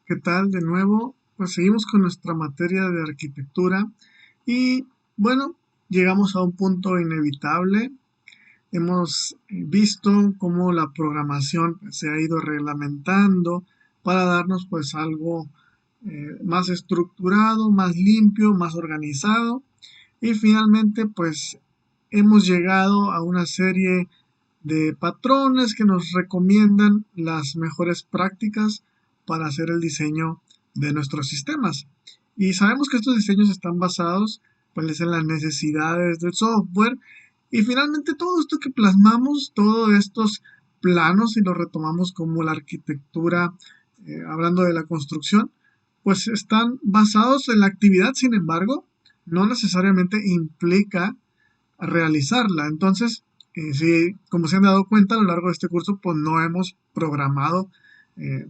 ¿Qué tal? De nuevo, pues seguimos con nuestra materia de arquitectura y bueno, llegamos a un punto inevitable. Hemos visto cómo la programación se ha ido reglamentando para darnos pues algo más estructurado, más limpio, más organizado y finalmente pues hemos llegado a una serie de patrones que nos recomiendan las mejores prácticas para hacer el diseño de nuestros sistemas. Y sabemos que estos diseños están basados pues, en las necesidades del software y finalmente todo esto que plasmamos, todos estos planos y los retomamos como la arquitectura, hablando de la construcción, pues están basados en la actividad, sin embargo, no necesariamente implica realizarla. Entonces, sí, como se han dado cuenta a lo largo de este curso, pues no hemos programado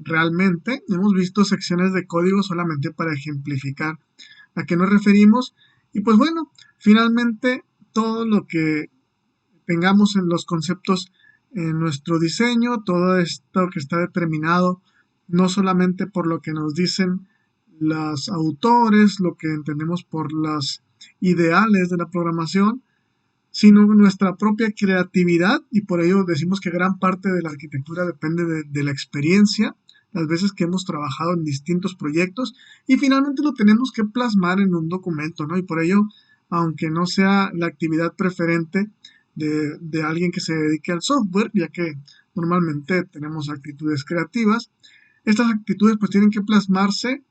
realmente, hemos visto secciones de código solamente para ejemplificar a qué nos referimos. Y pues bueno, finalmente todo lo que tengamos en los conceptos en nuestro diseño, todo esto que está determinado no solamente por lo que nos dicen los autores, lo que entendemos por los ideales de la programación, sino nuestra propia creatividad y por ello decimos que gran parte de la arquitectura depende de la experiencia, las veces que hemos trabajado en distintos proyectos y finalmente lo tenemos que plasmar en un documento, ¿no? Y por ello, aunque no sea la actividad preferente de alguien que se dedique al software, ya que normalmente tenemos actitudes creativas, estas actitudes pues tienen que plasmarse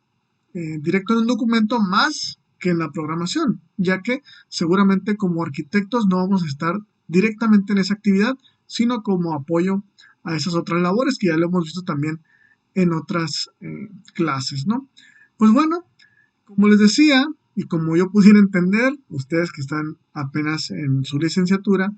directo en un documento más que en la programación, ya que seguramente como arquitectos no vamos a estar directamente en esa actividad, sino como apoyo a esas otras labores que ya lo hemos visto también en otras clases, ¿no? Pues bueno, como les decía, y como yo pudiera entender, ustedes que están apenas en su licenciatura,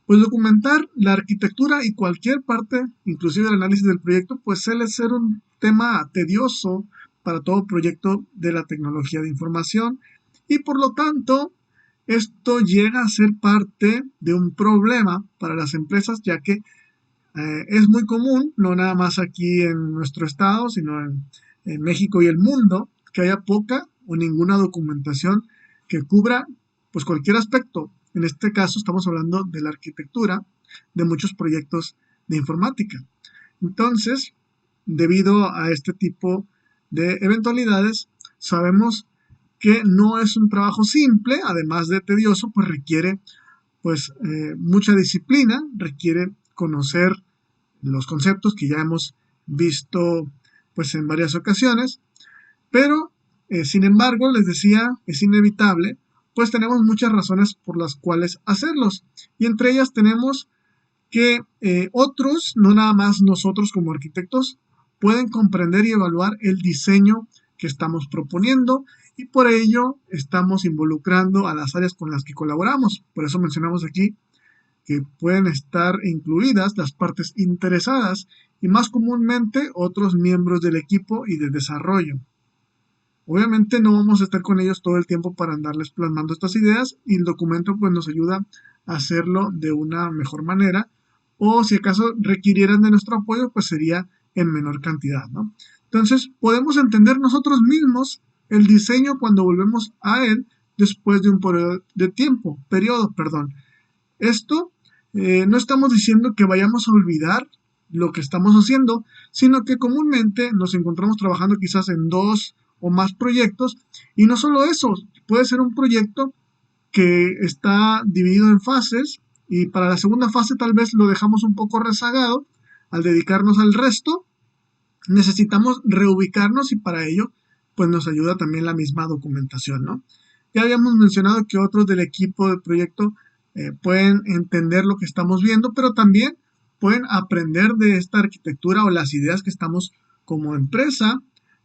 pues documentar la arquitectura y cualquier parte, inclusive el análisis del proyecto, pues suele ser un tema tedioso para todo proyecto de la tecnología de información y por lo tanto esto llega a ser parte de un problema para las empresas ya que es muy común, no nada más aquí en nuestro estado, sino en México y el mundo, que haya poca o ninguna documentación que cubra pues cualquier aspecto. En este caso estamos hablando de la arquitectura de muchos proyectos de informática. Entonces, debido a este tipo de eventualidades, sabemos que no es un trabajo simple, además de tedioso, pues requiere mucha disciplina, requiere conocer los conceptos que ya hemos visto pues en varias ocasiones, pero sin embargo, les decía, es inevitable, pues tenemos muchas razones por las cuales hacerlos. Y entre ellas tenemos que otros, no nada más nosotros como arquitectos, pueden comprender y evaluar el diseño que estamos proponiendo y por ello estamos involucrando a las áreas con las que colaboramos. Por eso mencionamos aquí que pueden estar incluidas las partes interesadas y más comúnmente otros miembros del equipo y de desarrollo. Obviamente no vamos a estar con ellos todo el tiempo para andarles plasmando estas ideas y el documento pues nos ayuda a hacerlo de una mejor manera o si acaso requirieran de nuestro apoyo pues sería en menor cantidad, ¿no? Entonces podemos entender nosotros mismos el diseño cuando volvemos a él después de un periodo, perdón. Esto no estamos diciendo que vayamos a olvidar lo que estamos haciendo, sino que comúnmente nos encontramos trabajando quizás en dos o más proyectos y no solo eso, puede ser un proyecto que está dividido en fases y para la segunda fase tal vez lo dejamos un poco rezagado al dedicarnos al resto, necesitamos reubicarnos y para ello pues nos ayuda también la misma documentación, ¿no? Ya habíamos mencionado que otros del equipo del proyecto pueden entender lo que estamos viendo, pero también pueden aprender de esta arquitectura o las ideas que estamos como empresa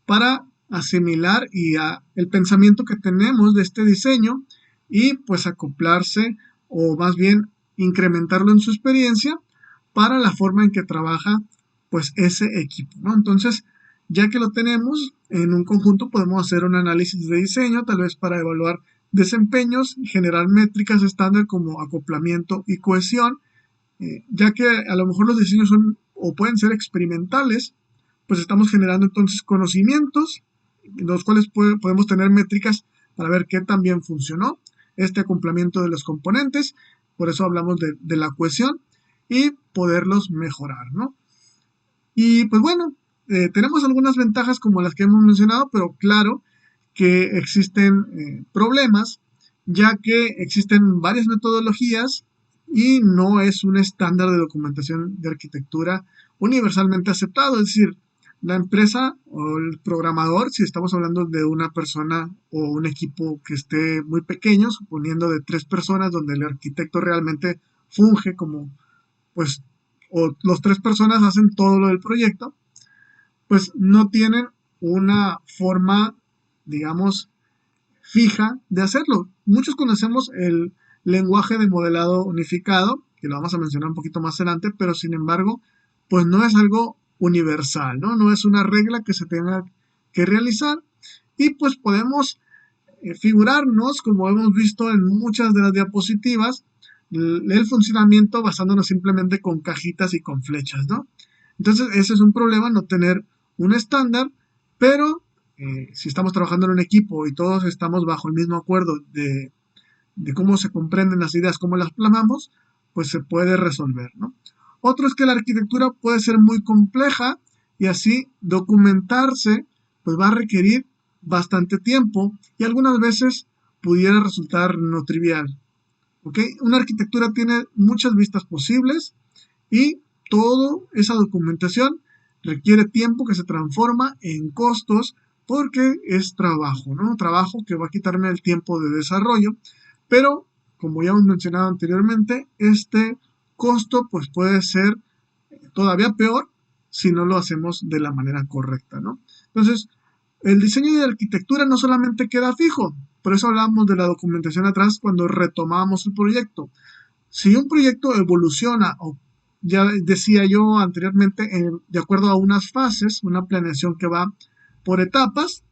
para asimilar el pensamiento que tenemos de este diseño y pues acoplarse o más bien incrementarlo en su experiencia para la forma en que trabaja pues ese equipo, ¿no? Entonces, ya que lo tenemos en un conjunto, podemos hacer un análisis de diseño, tal vez para evaluar desempeños y generar métricas estándar como acoplamiento y cohesión, ya que a lo mejor los diseños son o pueden ser experimentales, pues estamos generando entonces conocimientos, los cuales podemos tener métricas para ver qué tan bien funcionó este acoplamiento de los componentes. Por eso hablamos de la cohesión y poderlos mejorar, ¿no? Y pues bueno, tenemos algunas ventajas como las que hemos mencionado, pero claro que existen problemas, ya que existen varias metodologías y no es un estándar de documentación de arquitectura universalmente aceptado. Es decir, la empresa o el programador, si estamos hablando de una persona o un equipo que esté muy pequeño, suponiendo de 3 personas, donde el arquitecto realmente funge como, pues, o los 3 personas hacen todo lo del proyecto, pues no tienen una forma, digamos, fija de hacerlo. Muchos conocemos el lenguaje de modelado unificado, que lo vamos a mencionar un poquito más adelante, pero sin embargo, pues no es algo universal, ¿no? No es una regla que se tenga que realizar y pues podemos figurarnos, como hemos visto en muchas de las diapositivas, el funcionamiento basándonos simplemente con cajitas y con flechas, ¿no? Entonces, ese es un problema, no tener un estándar, pero si estamos trabajando en un equipo y todos estamos bajo el mismo acuerdo de cómo se comprenden las ideas, cómo las plasmamos, pues se puede resolver, ¿no? Otro es que la arquitectura puede ser muy compleja y así documentarse pues va a requerir bastante tiempo y algunas veces pudiera resultar no trivial. ¿Ok? Una arquitectura tiene muchas vistas posibles y toda esa documentación requiere tiempo que se transforma en costos porque es trabajo, ¿no? Trabajo que va a quitarme el tiempo de desarrollo, pero como ya hemos mencionado anteriormente, este costo pues puede ser todavía peor si no lo hacemos de la manera correcta, ¿no? Entonces, el diseño de arquitectura no solamente queda fijo, por eso hablamos de la documentación atrás cuando retomamos el proyecto. Si un proyecto evoluciona, o ya decía yo anteriormente, de acuerdo a unas fases, una planeación que va por etapas,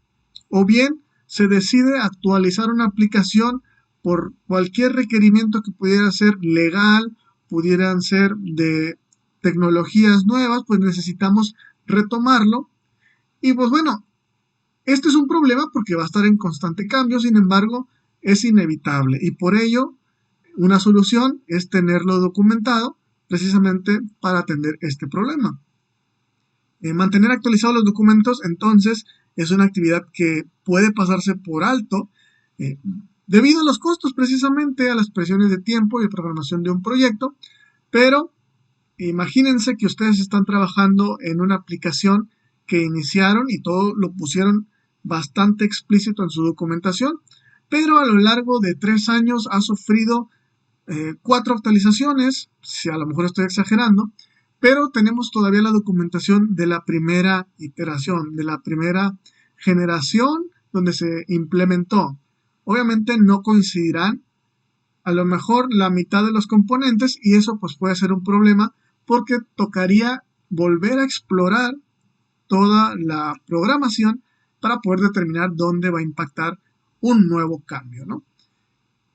o bien se decide actualizar una aplicación por cualquier requerimiento que pudiera ser legal, pudieran ser de tecnologías nuevas, pues necesitamos retomarlo. Y pues bueno, este es un problema porque va a estar en constante cambio, sin embargo, es inevitable y por ello una solución es tenerlo documentado precisamente para atender este problema. Mantener actualizados los documentos, entonces, es una actividad que puede pasarse por alto eh, debido a los costos, precisamente a las presiones de tiempo y programación de un proyecto, pero imagínense que ustedes están trabajando en una aplicación que iniciaron y todo lo pusieron bastante explícito en su documentación, pero a lo largo de 3 años ha sufrido 4 actualizaciones, si a lo mejor estoy exagerando, pero tenemos todavía la documentación de la primera iteración, de la primera generación donde se implementó. Obviamente no coincidirán a lo mejor la mitad de los componentes y eso pues puede ser un problema porque tocaría volver a explorar toda la programación para poder determinar dónde va a impactar un nuevo cambio, ¿no?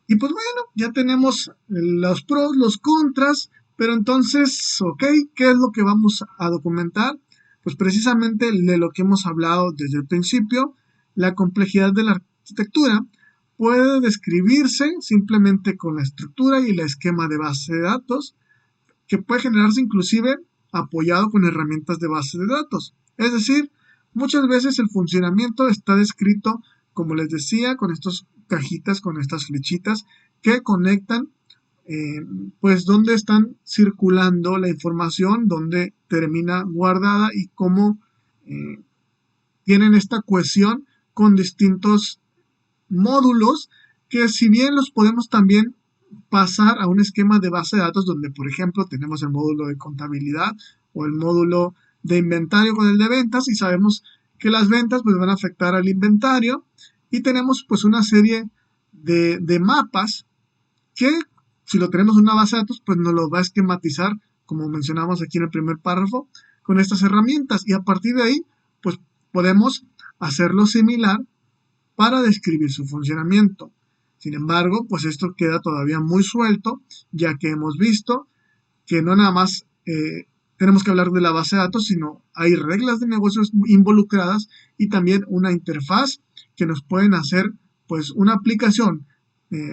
Y pues bueno, ya tenemos los pros, los contras, pero entonces, ok, ¿qué es lo que vamos a documentar? Pues precisamente de lo que hemos hablado desde el principio, la complejidad de la arquitectura puede describirse simplemente con la estructura y el esquema de base de datos, que puede generarse inclusive apoyado con herramientas de base de datos. Es decir, muchas veces el funcionamiento está descrito, como les decía, con estas cajitas, con estas flechitas que conectan pues dónde están circulando la información, dónde termina guardada y cómo eh, tienen esta cohesión con distintos módulos que si bien los podemos también pasar a un esquema de base de datos donde por ejemplo tenemos el módulo de contabilidad o el módulo de inventario con el de ventas y sabemos que las ventas pues van a afectar al inventario y tenemos pues una serie de mapas que si lo tenemos en una base de datos pues nos lo va a esquematizar como mencionamos aquí en el primer párrafo con estas herramientas y a partir de ahí pues podemos hacerlo similar para describir su funcionamiento. Sin embargo, pues esto queda todavía muy suelto, ya que hemos visto que no nada más tenemos que hablar de la base de datos, sino hay reglas de negocios involucradas y también una interfaz que nos pueden hacer pues una aplicación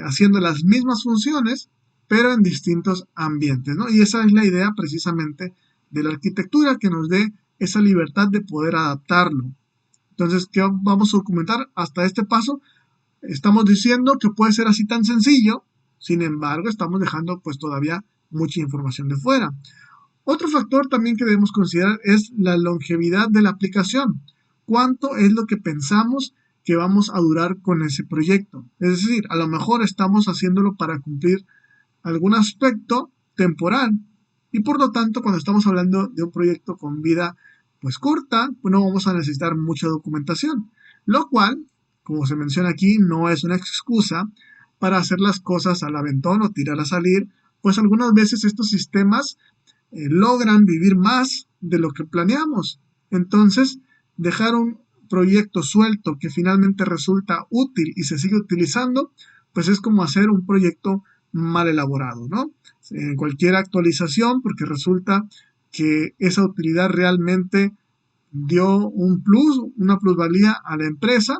haciendo las mismas funciones, pero en distintos ambientes, ¿no? Y esa es la idea precisamente de la arquitectura, que nos dé esa libertad de poder adaptarlo. Entonces, ¿qué vamos a documentar hasta este paso? Estamos diciendo que puede ser así tan sencillo, sin embargo, estamos dejando pues todavía mucha información de fuera. Otro factor también que debemos considerar es la longevidad de la aplicación. ¿Cuánto es lo que pensamos que vamos a durar con ese proyecto? Es decir, a lo mejor estamos haciéndolo para cumplir algún aspecto temporal y por lo tanto cuando estamos hablando de un proyecto con vida pues corta, pues no vamos a necesitar mucha documentación, lo cual, como se menciona aquí, no es una excusa para hacer las cosas al aventón o tirar a salir, pues algunas veces estos sistemas logran vivir más de lo que planeamos. Entonces, dejar un proyecto suelto que finalmente resulta útil y se sigue utilizando, pues es como hacer un proyecto mal elaborado, ¿no? En cualquier actualización, porque resulta que esa utilidad realmente dio un plus, una plusvalía a la empresa,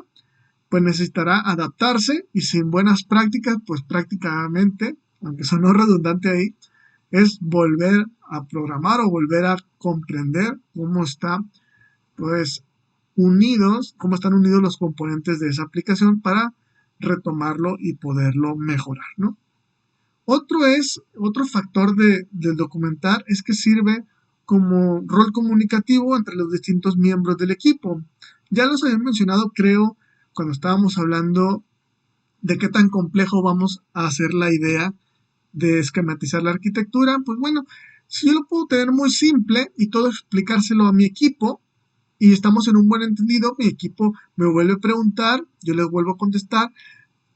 pues necesitará adaptarse y sin buenas prácticas, pues prácticamente, aunque sonó redundante ahí, es volver a programar o volver a comprender cómo está, pues, cómo están unidos los componentes de esa aplicación para retomarlo y poderlo mejorar, ¿no? Otro factor del documentar es que sirve como rol comunicativo entre los distintos miembros del equipo. Ya los había mencionado, creo, cuando estábamos hablando de qué tan complejo vamos a hacer la idea de esquematizar la arquitectura. Pues bueno, si yo lo puedo tener muy simple y todo explicárselo a mi equipo y estamos en un buen entendido, mi equipo me vuelve a preguntar, yo les vuelvo a contestar,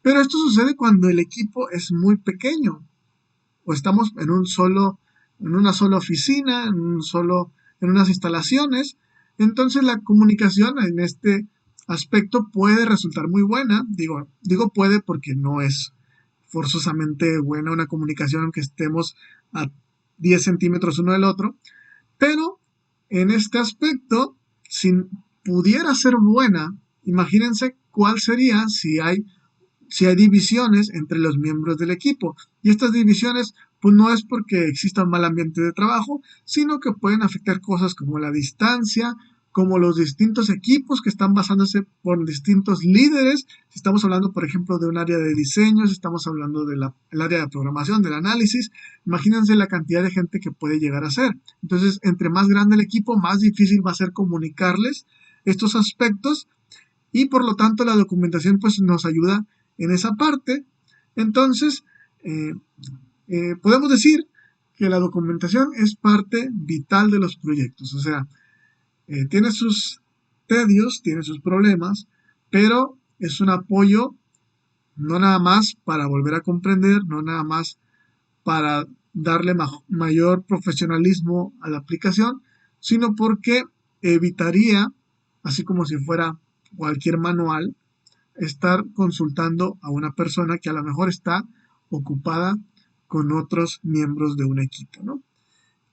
pero esto sucede cuando el equipo es muy pequeño o estamos en una sola oficina, en unas instalaciones. Entonces la comunicación en este aspecto puede resultar muy buena. Digo puede porque no es forzosamente buena una comunicación aunque estemos a 10 centímetros uno del otro. Pero en este aspecto, si pudiera ser buena, imagínense cuál sería si hay divisiones entre los miembros del equipo. Y estas divisiones, pues no es porque exista un mal ambiente de trabajo, sino que pueden afectar cosas como la distancia, como los distintos equipos que están basándose por distintos líderes. Si estamos hablando, por ejemplo, de un área de diseño, si estamos hablando del área de programación, del análisis, imagínense la cantidad de gente que puede llegar a ser. Entonces, entre más grande el equipo, más difícil va a ser comunicarles estos aspectos y por lo tanto la documentación pues nos ayuda en esa parte. Entonces, eh, podemos decir que la documentación es parte vital de los proyectos, o sea, tiene sus tedios, tiene sus problemas, pero es un apoyo no nada más para volver a comprender, no nada más para darle mayor profesionalismo a la aplicación, sino porque evitaría, así como si fuera cualquier manual, estar consultando a una persona que a lo mejor está ocupada con otros miembros de un equipo, ¿no?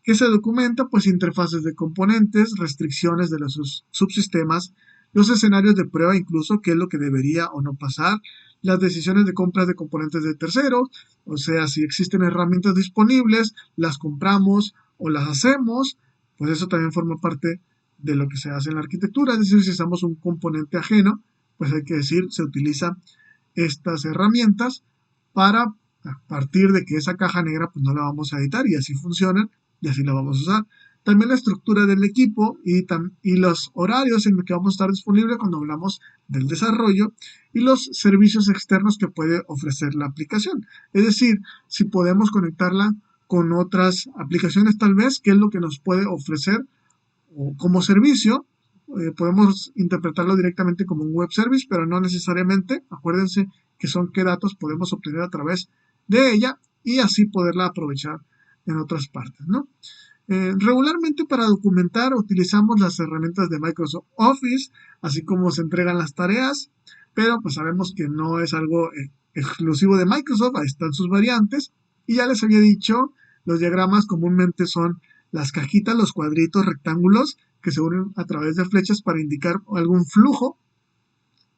¿Qué se documenta? Pues interfaces de componentes, restricciones de los subsistemas, los escenarios de prueba incluso, qué es lo que debería o no pasar, las decisiones de compras de componentes de terceros, o sea, si existen herramientas disponibles, las compramos o las hacemos, pues eso también forma parte de lo que se hace en la arquitectura, es decir, si usamos un componente ajeno, pues hay que decir, se utilizan estas herramientas para, a partir de que esa caja negra, pues no la vamos a editar y así funcionan y así la vamos a usar. También la estructura del equipo y los horarios en los que vamos a estar disponibles cuando hablamos del desarrollo y los servicios externos que puede ofrecer la aplicación. Es decir, si podemos conectarla con otras aplicaciones tal vez, qué es lo que nos puede ofrecer o como servicio. Podemos interpretarlo directamente como un web service, pero no necesariamente. Acuérdense que son qué datos podemos obtener a través de ella y así poderla aprovechar en otras partes, ¿no? Regularmente para documentar utilizamos las herramientas de Microsoft Office, así como se entregan las tareas, pero pues sabemos que no es algo exclusivo de Microsoft, ahí están sus variantes. Y ya les había dicho, los diagramas comúnmente son las cajitas, los cuadritos, rectángulos que se unen a través de flechas para indicar algún flujo,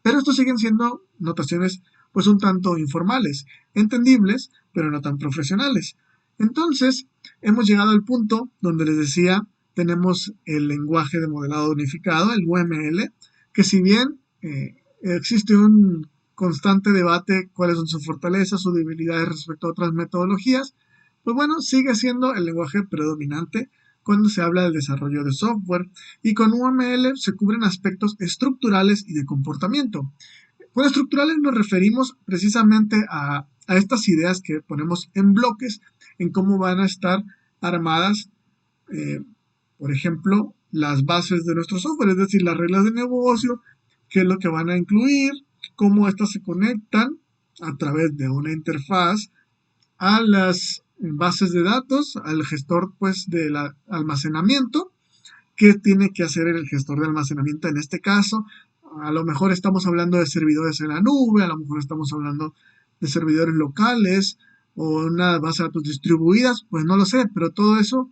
pero estos siguen siendo notaciones pues un tanto informales, entendibles, pero no tan profesionales. Entonces, hemos llegado al punto donde les decía, tenemos el lenguaje de modelado unificado, el UML, que si bien existe un constante debate cuáles son sus fortalezas, sus debilidades respecto a otras metodologías, pues bueno, sigue siendo el lenguaje predominante cuando se habla del desarrollo de software y con UML se cubren aspectos estructurales y de comportamiento. Con estructurales nos referimos precisamente a estas ideas que ponemos en bloques, en cómo van a estar armadas, eh, por ejemplo, las bases de nuestro software, es decir, las reglas de negocio, qué es lo que van a incluir, cómo estas se conectan a través de una interfaz a las bases de datos, al gestor pues del almacenamiento, qué tiene que hacer el gestor de almacenamiento en este caso. A lo mejor estamos hablando de servidores en la nube, a lo mejor estamos hablando de servidores locales o una base de datos distribuidas, pues no lo sé, pero todo eso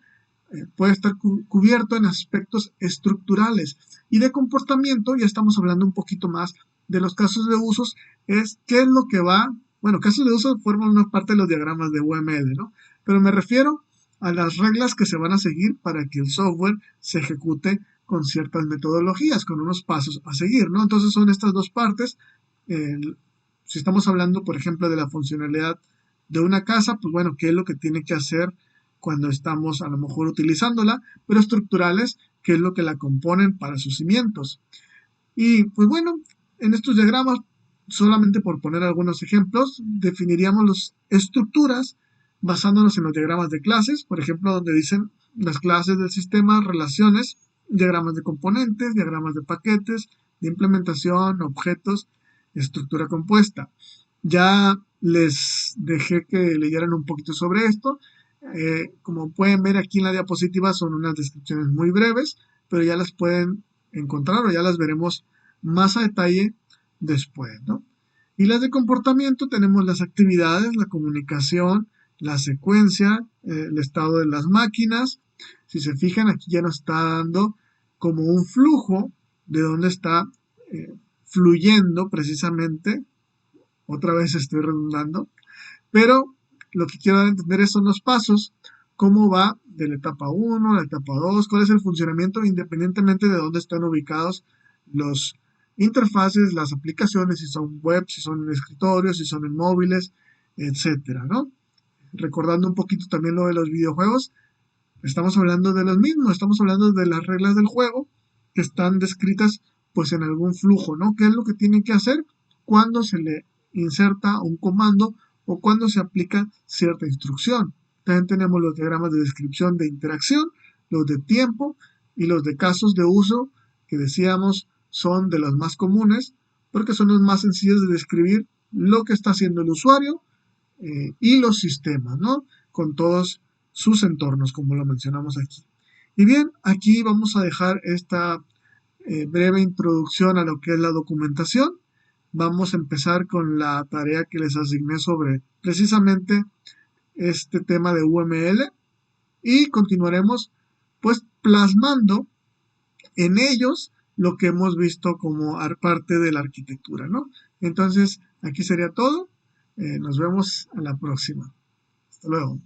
puede estar cubierto en aspectos estructurales. Y de comportamiento, ya estamos hablando un poquito más de los casos de usos, es qué es lo que va, bueno, casos de uso forman una parte de los diagramas de UML, ¿no? Pero me refiero a las reglas que se van a seguir para que el software se ejecute con ciertas metodologías, con unos pasos a seguir, ¿no? Entonces son estas dos partes. Si estamos hablando, por ejemplo, de la funcionalidad de una casa, pues bueno, ¿qué es lo que tiene que hacer cuando estamos a lo mejor utilizándola? Pero estructurales, ¿qué es lo que la componen para sus cimientos? Y pues bueno, en estos diagramas, solamente por poner algunos ejemplos, definiríamos las estructuras basándonos en los diagramas de clases, por ejemplo, donde dicen las clases del sistema, relaciones, diagramas de componentes, diagramas de paquetes, de implementación, objetos, estructura compuesta. Ya les dejé que leyeran un poquito sobre esto. Como pueden ver aquí en la diapositiva son unas descripciones muy breves, pero ya las pueden encontrar o ya las veremos más a detalle después, ¿no? Y las de comportamiento tenemos las actividades, la comunicación, la secuencia, el estado de las máquinas. Si se fijan, aquí ya nos está dando como un flujo de dónde está fluyendo precisamente. Otra vez estoy redundando, pero lo que quiero dar a entender son los pasos, cómo va de la etapa 1 a la etapa 2, cuál es el funcionamiento independientemente de dónde están ubicados los interfaces, las aplicaciones, si son web, si son en escritorios, si son en móviles, etcétera, ¿no? Recordando un poquito también lo de los videojuegos, estamos hablando de los mismos, estamos hablando de las reglas del juego que están descritas pues en algún flujo, ¿no? ¿Qué es lo que tiene que hacer cuando se le inserta un comando o cuando se aplica cierta instrucción? También tenemos los diagramas de descripción de interacción, los de tiempo y los de casos de uso que decíamos son de los más comunes porque son los más sencillos de describir lo que está haciendo el usuario y los sistemas, ¿no? Con todos sus entornos, como lo mencionamos aquí. Y bien, aquí vamos a dejar esta breve introducción a lo que es la documentación. Vamos a empezar con la tarea que les asigné sobre precisamente este tema de UML y continuaremos pues plasmando en ellos lo que hemos visto como parte de la arquitectura, ¿no? Entonces, aquí sería todo. Nos vemos a la próxima. Hasta luego.